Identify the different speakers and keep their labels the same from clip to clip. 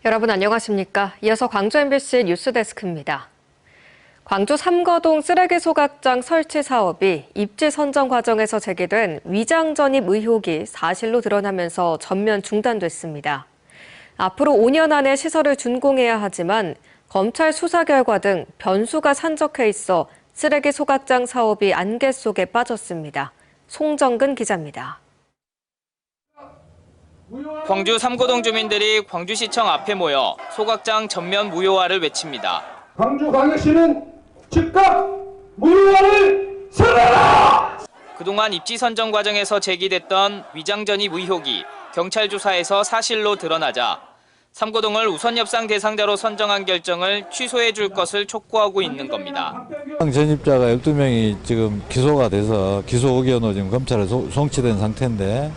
Speaker 1: 여러분 안녕하십니까? 이어서 광주 MBC 뉴스데스크입니다. 광주 삼거동 쓰레기 소각장 설치 사업이 입지 선정 과정에서 제기된 위장 전입 의혹이 사실로 드러나면서 전면 중단됐습니다. 앞으로 5년 안에 시설을 준공해야 하지만 검찰 수사 결과 등 변수가 산적해 있어 쓰레기 소각장 사업이 안개 속에 빠졌습니다. 송정근 기자입니다.
Speaker 2: 광주 삼거동 주민들이 광주시청 앞에 모여 소각장 전면 무효화를 외칩니다.
Speaker 3: 광주광역시는 즉각 무효화를 선언하라!
Speaker 2: 그동안 입지 선정 과정에서 제기됐던 위장 전입 의혹이 경찰 조사에서 사실로 드러나자 삼거동을 우선협상 대상자로 선정한 결정을 취소해 줄 것을 촉구하고 있는 겁니다.
Speaker 4: 전입자가 12명이 지금 기소가 돼서 기소 의견으로 지금 검찰에 송치된 상태인데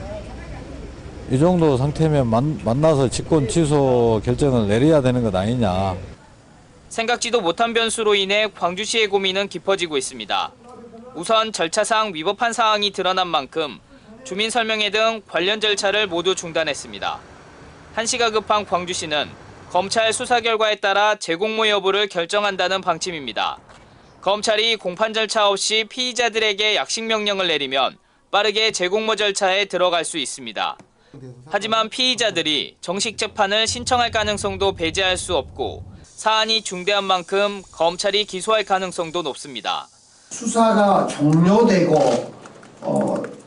Speaker 4: 이 정도 상태면 만나서 직권 취소 결정을 내려야 되는 것 아니냐.
Speaker 2: 생각지도 못한 변수로 인해 광주시의 고민은 깊어지고 있습니다. 우선 절차상 위법한 사항이 드러난 만큼 주민 설명회 등 관련 절차를 모두 중단했습니다. 한시가 급한 광주시는 검찰 수사 결과에 따라 재공모 여부를 결정한다는 방침입니다. 검찰이 공판 절차 없이 피의자들에게 약식 명령을 내리면 빠르게 재공모 절차에 들어갈 수 있습니다. 하지만 피의자들이 정식 재판을 신청할 가능성도 배제할 수 없고 사안이 중대한 만큼 검찰이 기소할 가능성도 높습니다.
Speaker 5: 수사가 종료되고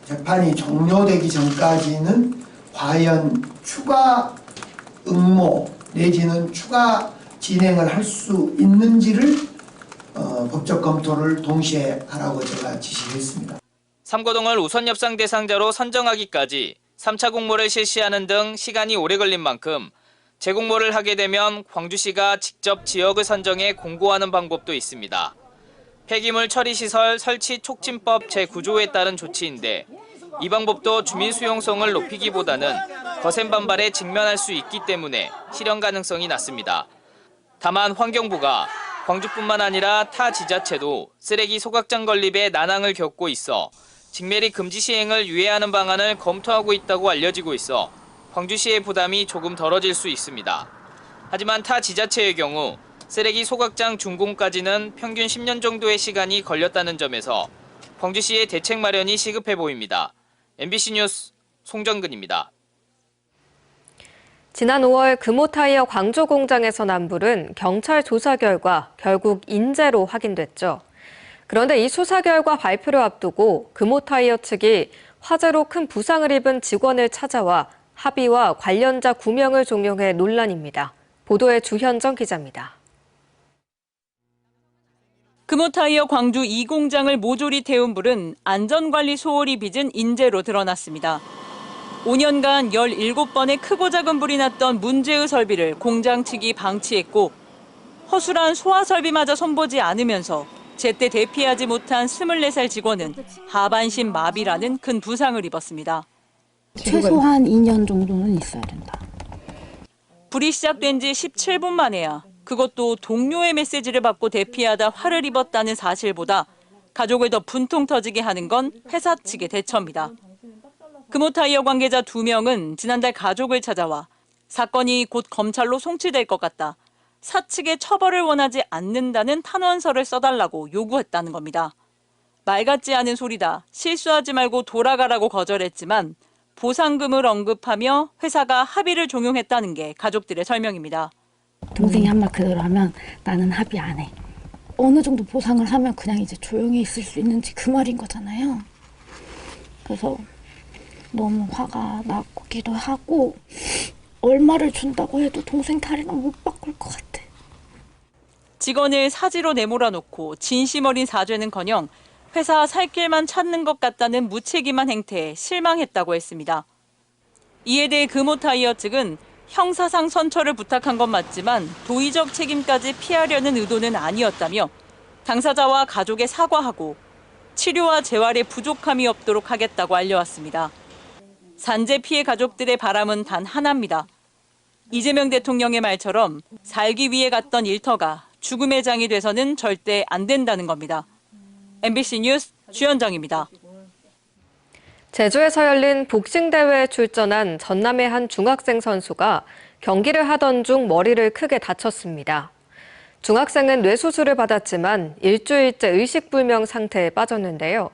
Speaker 5: 재판이 종료되기 전까지는 과연 추가 응모 내지는 추가 진행을 할 수 있는지를 법적 검토를 동시에 하라고 제가 지시했습니다.
Speaker 2: 삼거동을 우선협상 대상자로 선정하기까지 3차 공모를 실시하는 등 시간이 오래 걸린 만큼 재공모를 하게 되면 광주시가 직접 지역을 선정해 공고하는 방법도 있습니다. 폐기물 처리시설 설치 촉진법 제9조에 따른 조치인데 이 방법도 주민 수용성을 높이기보다는 거센 반발에 직면할 수 있기 때문에 실현 가능성이 낮습니다. 다만 환경부가 광주뿐만 아니라 타 지자체도 쓰레기 소각장 건립에 난항을 겪고 있어 직매립 금지 시행을 유예하는 방안을 검토하고 있다고 알려지고 있어 광주시의 부담이 조금 덜어질 수 있습니다. 하지만 타 지자체의 경우 쓰레기 소각장 준공까지는 평균 10년 정도의 시간이 걸렸다는 점에서 광주시의 대책 마련이 시급해 보입니다. MBC 뉴스 송정근입니다.
Speaker 1: 지난 5월 금호타이어 광주 공장에서 난 불은 경찰 조사 결과 결국 인재로 확인됐죠. 그런데 이 수사 결과 발표를 앞두고 금호타이어 측이 화재로 큰 부상을 입은 직원을 찾아와 합의와 관련자 구명을 종용해 논란입니다. 보도에 주현정 기자입니다.
Speaker 6: 금호타이어 광주 2공장을 모조리 태운 불은 안전관리 소홀히 빚은 인재로 드러났습니다. 5년간 17번의 크고 작은 불이 났던 문제의 설비를 공장 측이 방치했고 허술한 소화 설비마저 손보지 않으면서 제때 대피하지 못한 24살 직원은 하반신 마비라는 큰 부상을 입었습니다.
Speaker 7: 최소한 2년 정도는 있어야 된다.
Speaker 6: 불이 시작된 지 17분 만에야 그것도 동료의 메시지를 받고 대피하다 화를 입었다는 사실보다 가족을 더 분통 터지게 하는 건 회사 측의 대처입니다. 금호타이어 관계자 2명은 지난달 가족을 찾아와 사건이 곧 검찰로 송치될 것 같다. 사측의 처벌을 원하지 않는다는 탄원서를 써달라고 요구했다는 겁니다. 말 같지 않은 소리다. 실수하지 말고 돌아가라고 거절했지만 보상금을 언급하며 회사가 합의를 종용했다는 게 가족들의 설명입니다.
Speaker 7: 동생이 한 말 그대로 하면 나는 합의 안 해. 어느 정도 보상을 하면 그냥 이제 조용히 있을 수 있는지 그 말인 거잖아요. 그래서 너무 화가 나기도 하고 얼마를 준다고 해도 동생 다리는 못 바꿀 것 같아.
Speaker 6: 직원을 사지로 내몰아놓고 진심 어린 사죄는커녕 회사 살 길만 찾는 것 같다는 무책임한 행태에 실망했다고 했습니다. 이에 대해 금호타이어 측은 형사상 선처를 부탁한 건 맞지만 도의적 책임까지 피하려는 의도는 아니었다며 당사자와 가족에 사과하고 치료와 재활에 부족함이 없도록 하겠다고 알려왔습니다. 산재 피해 가족들의 바람은 단 하나입니다. 이재명 대통령의 말처럼 살기 위해 갔던 일터가 죽음의 장이 돼서는 절대 안 된다는 겁니다. MBC 뉴스 주현정입니다.
Speaker 1: 제주에서 열린 복싱 대회에 출전한 전남의 한 중학생 선수가 경기를 하던 중 머리를 크게 다쳤습니다. 중학생은 뇌수술을 받았지만 일주일째 의식불명 상태에 빠졌는데요.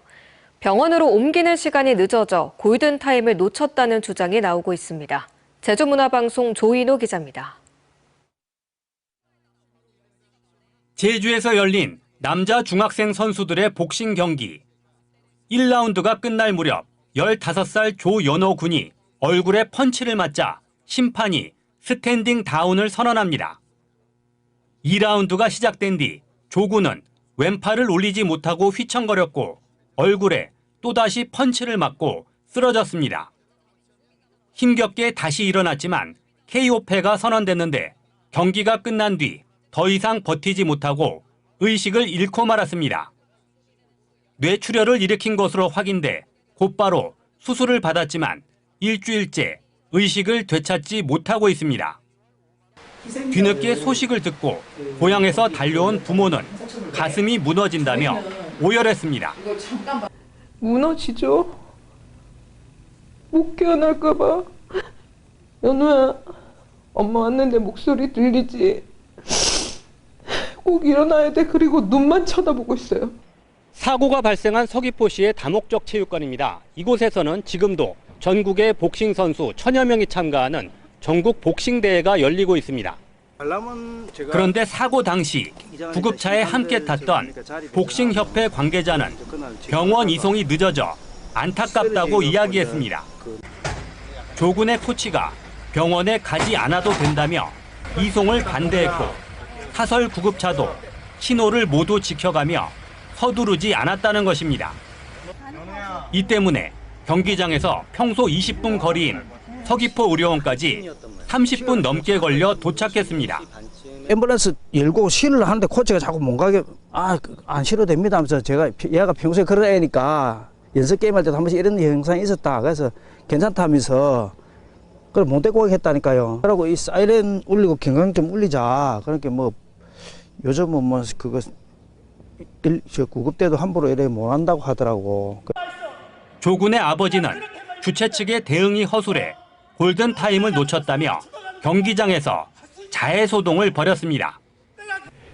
Speaker 1: 병원으로 옮기는 시간이 늦어져 골든타임을 놓쳤다는 주장이 나오고 있습니다. 제주문화방송 조인호 기자입니다.
Speaker 8: 제주에서 열린 남자 중학생 선수들의 복싱 경기. 1라운드가 끝날 무렵 15살 조연호 군이 얼굴에 펀치를 맞자 심판이 스탠딩 다운을 선언합니다. 2라운드가 시작된 뒤 조 군은 왼팔을 올리지 못하고 휘청거렸고 얼굴에 또다시 펀치를 맞고 쓰러졌습니다. 힘겹게 다시 일어났지만 KO패가 선언됐는데 경기가 끝난 뒤 더 이상 버티지 못하고 의식을 잃고 말았습니다. 뇌출혈을 일으킨 것으로 확인돼 곧바로 수술을 받았지만 일주일째 의식을 되찾지 못하고 있습니다. 뒤늦게 소식을 듣고 고향에서 달려온 부모는 가슴이 무너진다며 오열했습니다.
Speaker 9: 무너지죠? 못 깨어날까 봐. 연우야, 엄마 왔는데 목소리 들리지? 꼭 일어나야 돼. 그리고 눈만 쳐다보고 있어요.
Speaker 8: 사고가 발생한 서귀포시의 다목적 체육관입니다. 이곳에서는 지금도 전국의 복싱 선수 1000여 명이 참가하는 전국 복싱 대회가 열리고 있습니다. 그런데 사고 당시 구급차에 함께 탔던 복싱협회 관계자는 병원 이송이 늦어져 안타깝다고 이야기했습니다. 조군의 코치가 병원에 가지 않아도 된다며 이송을 반대했고 사설 구급차도 신호를 모두 지켜가며 서두르지 않았다는 것입니다. 이 때문에 경기장에서 평소 20분 거리인 서귀포 의료원까지 30분 넘게 걸려 도착했습니다.
Speaker 10: 앰뷸런스 열고 실을 하는데 코치가 자꾸 못 가게 안 실어도 됩니다 하면서 제가 얘가 평소에 그런 애니까 연습 게임할 때도 한 번씩 이런 현상이 있었다. 그래서 괜찮다 하면서 그걸 못 데리고 가겠다니까요. 그러고 이 사이렌 울리고 경광 좀 울리자. 그러니까 뭐 요즘은 뭐 그거 구급 때도 함부로 이래 못 한다고 하더라고.
Speaker 8: 조군의 아버지는 주최 측의 대응이 허술해 골든타임을 놓쳤다며 경기장에서 자해소동을 벌였습니다.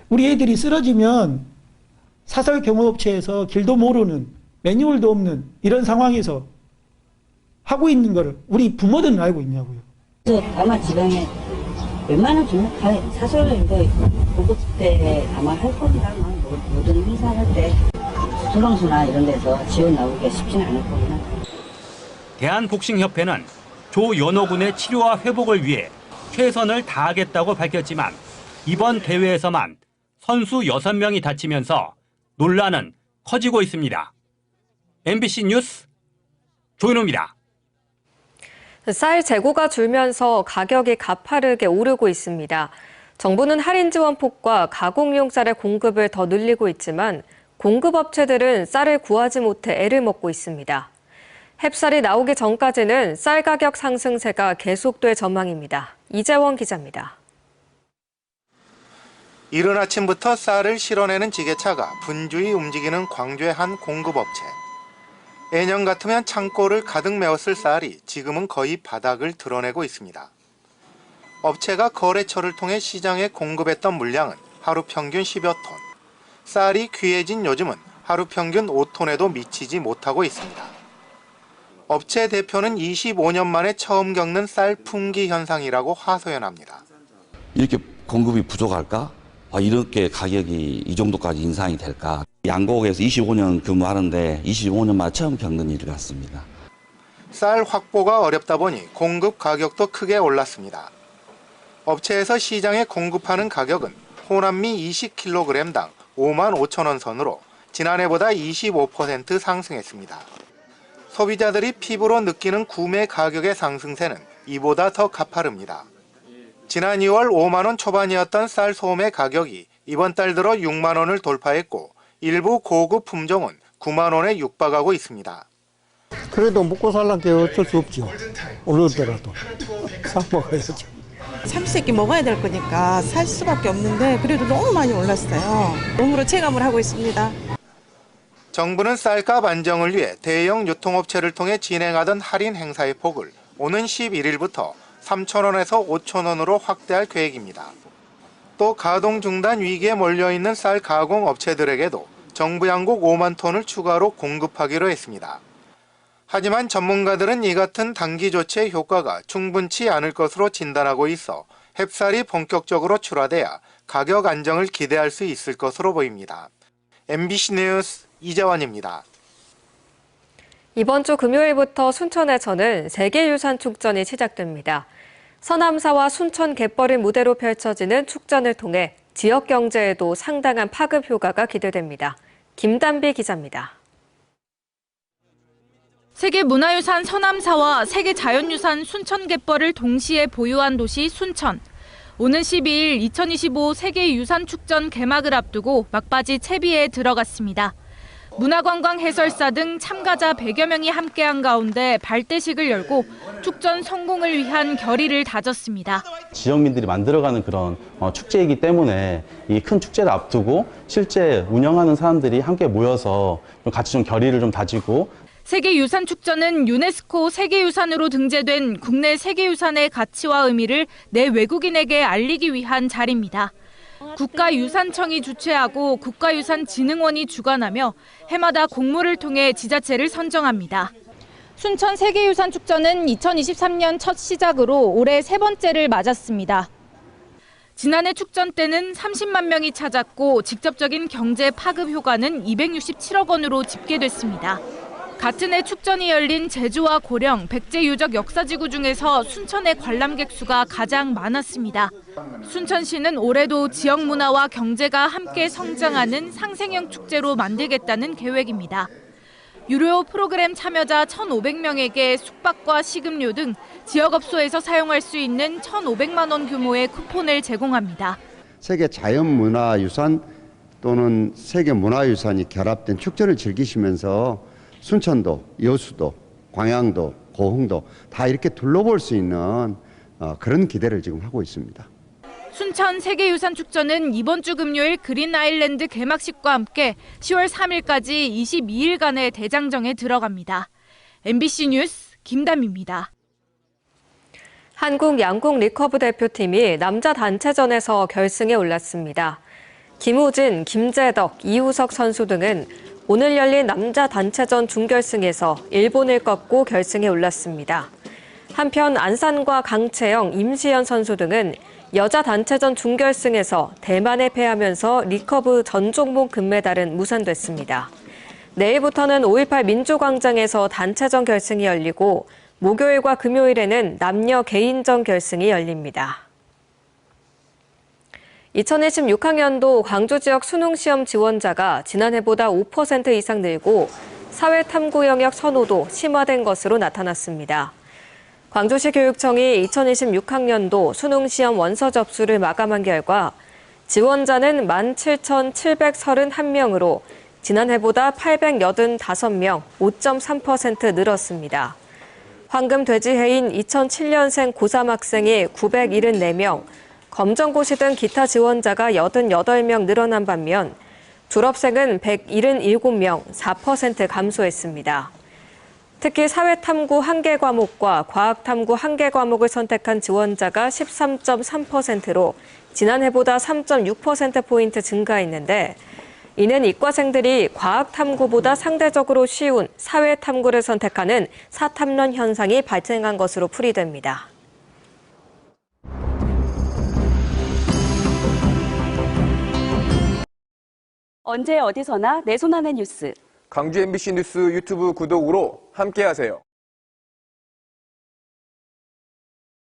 Speaker 11: 우리 애들이 쓰러지면 사설 경호업체에서 길도 모르는 매뉴얼도 없는 이런 상황에서 하고 있는 거를 우리 부모들은 알고 있냐고요.
Speaker 12: 아마 지방에 웬만한 사설 구급 때 아마 할 겁니다. 모든 행사할 때 소방서나 이런 데서 지원 나오기가 쉽지는 않을 겁니다.
Speaker 8: 대한복싱협회는 조연호 군의 치료와 회복을 위해 최선을 다하겠다고 밝혔지만 이번 대회에서만 선수 6명이 다치면서 논란은 커지고 있습니다. MBC 뉴스 조인호입니다.
Speaker 1: 쌀 재고가 줄면서 가격이 가파르게 오르고 있습니다. 정부는 할인 지원폭과 가공용 쌀의 공급을 더 늘리고 있지만 공급업체들은 쌀을 구하지 못해 애를 먹고 있습니다. 햅쌀이 나오기 전까지는 쌀 가격 상승세가 계속될 전망입니다. 이재원 기자입니다.
Speaker 13: 이른 아침부터 쌀을 실어내는 지게차가 분주히 움직이는 광주의 한 공급업체. 예년 같으면 창고를 가득 메웠을 쌀이 지금은 거의 바닥을 드러내고 있습니다. 업체가 거래처를 통해 시장에 공급했던 물량은 하루 평균 10여 톤. 쌀이 귀해진 요즘은 하루 평균 5톤에도 미치지 못하고 있습니다. 업체 대표는 25년 만에 처음 겪는 쌀 품귀 현상이라고 하소연합니다.
Speaker 14: 이렇게 공급이 부족할까? 이렇게 가격이 이 정도까지 인상이 될까? 양곡에서 25년 근무하는데 25년 만에 처음 겪는 일 같습니다.
Speaker 13: 쌀 확보가 어렵다 보니 공급 가격도 크게 올랐습니다. 업체에서 시장에 공급하는 가격은 호남미 20kg당 5만 5천 원 선으로 지난해보다 25% 상승했습니다. 소비자들이 피부로 느끼는 구매 가격의 상승세는 이보다 더 가파릅니다. 지난 2월 5만 원 초반이었던 쌀 소매 가격이 이번 달 들어 6만 원을 돌파했고 일부 고급 품종은 9만 원에 육박하고 있습니다.
Speaker 11: 그래도 먹고 살란 게 어쩔 수 없죠. 오르더라도 사 먹어야죠.
Speaker 15: 삼시세끼 먹어야 될 거니까 살 수밖에 없는데 그래도 너무 많이 올랐어요. 몸으로 체감을 하고 있습니다.
Speaker 13: 정부는 쌀값 안정을 위해 대형 유통업체를 통해 진행하던 할인 행사의 폭을 오는 11일부터 3,000원에서 5,000원으로 확대할 계획입니다. 또 가동 중단 위기에 몰려있는 쌀 가공 업체들에게도 정부 양곡 5만 톤을 추가로 공급하기로 했습니다. 하지만 전문가들은 이 같은 단기 조치의 효과가 충분치 않을 것으로 진단하고 있어 햅쌀이 본격적으로 출하돼야 가격 안정을 기대할 수 있을 것으로 보입니다. MBC 뉴스 이재원입니다.
Speaker 1: 이번 주 금요일부터 순천에서는 세계유산축전이 시작됩니다. 서남사와 순천 갯벌을 무대로 펼쳐지는 축전을 통해 지역 경제에도 상당한 파급 효과가 기대됩니다. 김단비 기자입니다.
Speaker 16: 세계문화유산 서남사와 세계자연유산 순천 갯벌을 동시에 보유한 도시 순천. 오는 12일 2025 세계유산축전 개막을 앞두고 막바지 채비에 들어갔습니다. 문화관광 해설사 등 참가자 100여 명이 함께한 가운데 발대식을 열고 축전 성공을 위한 결의를 다졌습니다.
Speaker 17: 지역민들이 만들어가는 그런 축제이기 때문에 이 큰 축제를 앞두고 실제 운영하는 사람들이 함께 모여서 같이 좀 결의를 좀 다지고
Speaker 16: 세계유산축전은 유네스코 세계유산으로 등재된 국내 세계유산의 가치와 의미를 내 외국인에게 알리기 위한 자리입니다. 국가유산청이 주최하고 국가유산진흥원이 주관하며 해마다 공모를 통해 지자체를 선정합니다. 순천 세계유산축전은 2023년 첫 시작으로 올해 세 번째를 맞았습니다. 지난해 축전 때는 30만 명이 찾았고 직접적인 경제 파급 효과는 267억 원으로 집계됐습니다. 같은 해 축전이 열린 제주와 고령, 백제 유적 역사지구 중에서 순천의 관람객 수가 가장 많았습니다. 순천시는 올해도 지역 문화와 경제가 함께 성장하는 상생형 축제로 만들겠다는 계획입니다. 유료 프로그램 참여자 1,500명에게 숙박과 식음료 등 지역업소에서 사용할 수 있는 1,500만 원 규모의 쿠폰을 제공합니다.
Speaker 18: 세계 자연문화유산 또는 세계문화유산이 결합된 축제를 즐기시면서 순천도, 여수도, 광양도, 고흥도 다 이렇게 둘러볼 수 있는 그런 기대를 지금 하고 있습니다.
Speaker 16: 순천 세계유산축전은 이번 주 금요일 그린 아일랜드 개막식과 함께 10월 3일까지 22일간의 대장정에 들어갑니다. MBC 뉴스 김담입니다.
Speaker 1: 한국 양궁 리커브 대표팀이 남자 단체전에서 결승에 올랐습니다. 김우진, 김재덕, 이우석 선수 등은 오늘 열린 남자 단체전 준결승에서 일본을 꺾고 결승에 올랐습니다. 한편 안산과 강채영, 임시연 선수 등은 여자 단체전 준결승에서 대만에 패하면서 리커브 전 종목 금메달은 무산됐습니다. 내일부터는 5.18 민주광장에서 단체전 결승이 열리고 목요일과 금요일에는 남녀 개인전 결승이 열립니다. 2026학년도 광주 지역 수능시험 지원자가 지난해보다 5% 이상 늘고 사회탐구 영역 선호도 심화된 것으로 나타났습니다. 광주시 교육청이 2026학년도 수능시험 원서 접수를 마감한 결과 지원자는 17,731명으로 지난해보다 885명, 5.3% 늘었습니다. 황금 돼지해인 2007년생 고3 학생이 974명, 검정고시 등 기타 지원자가 88명 늘어난 반면 졸업생은 177명, 4% 감소했습니다. 특히 사회탐구 1개 과목과 과학탐구 1개 과목을 선택한 지원자가 13.3%로 지난해보다 3.6%포인트 증가했는데 이는 이과생들이 과학탐구보다 상대적으로 쉬운 사회탐구를 선택하는 사탐론 현상이 발생한 것으로 풀이됩니다.
Speaker 19: 언제 어디서나 내 손 안의 뉴스.
Speaker 20: 광주 MBC 뉴스 유튜브 구독으로 함께하세요.